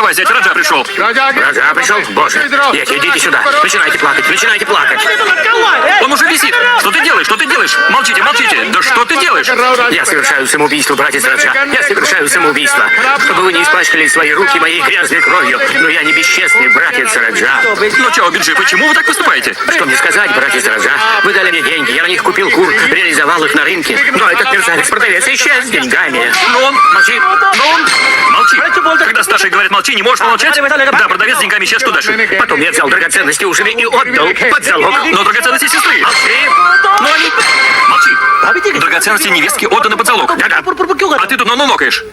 Вставай, зять, Раджа пришел. Раджа пришел? Боже. Эх, идите сюда. Начинайте плакать, начинайте плакать. Он уже висит. Что ты делаешь? Что ты делаешь? Молчите, молчите. Да что ты делаешь? Я совершаю самоубийство, братец Раджа. Я совершаю самоубийство. Чтобы вы не испачкали свои руки моей грязной кровью. Но я не бесчестный, братец Раджа. Ну чё, Биджи, почему вы так поступаете? Что мне сказать, братец Раджа? Вы дали мне деньги, я на них купил кур, реализовал их на рынке. Но этот мерзавец-продавец исчез с деньгами. Ну он, молчи. Ну он, молчи. Когда старшие говорят молчи, не можешь молчать? Да, продавец с деньгами, сейчас что дальше? Потом я взял драгоценности у жены и отдал под залог. Но драгоценности сестры. Молчи. Но они... Молчи. Драгоценности невестки отданы под залог. Да-да. А ты тут нокаешь.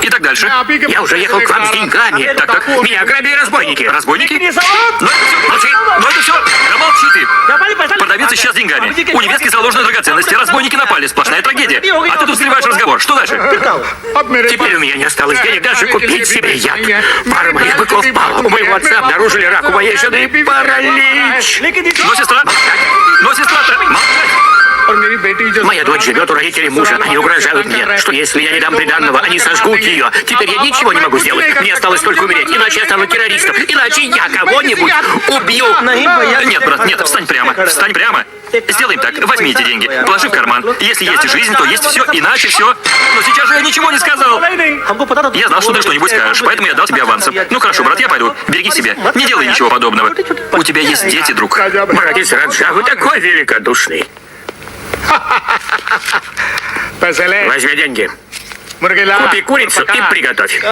И так дальше. Я уже ехал к вам с деньгами. Так. Меня ограбили разбойники. Разбойники? Молчи. Но это все. Да молчи ты. Продавец исчез с деньгами. У невестки заложены драгоценности. Разбойники напали. Сплошная трагедия. А ты тут сливаешь разговор. Что дальше? Теперь у меня не осталось денег даже купить себе яд. Пара моих быков пала. У моего отца обнаружили рак, у моей жены паралич. Но сестра... Но сестра-то... Молчать. Моя дочь живет у родителей мужа. Они угрожают мне, что если я не дам приданного, они сожгут ее. Теперь я ничего не могу сделать. Мне осталось только умереть, иначе я стану террористом. Иначе я кого-нибудь убью. Нет, брат, нет, встань прямо. Встань прямо. Сделаем так. Возьми эти деньги, положи в карман. Если есть жизнь, то есть все, иначе все. Но сейчас же я ничего не сказал. Я знал, что ты что-нибудь скажешь, поэтому я дал тебе авансом. Ну хорошо, брат, я пойду. Береги себя. Не делай ничего подобного. У тебя есть дети, друг. Братец Раджа, вы такой великодушный. Возьми деньги. Купи курицу и приготовь.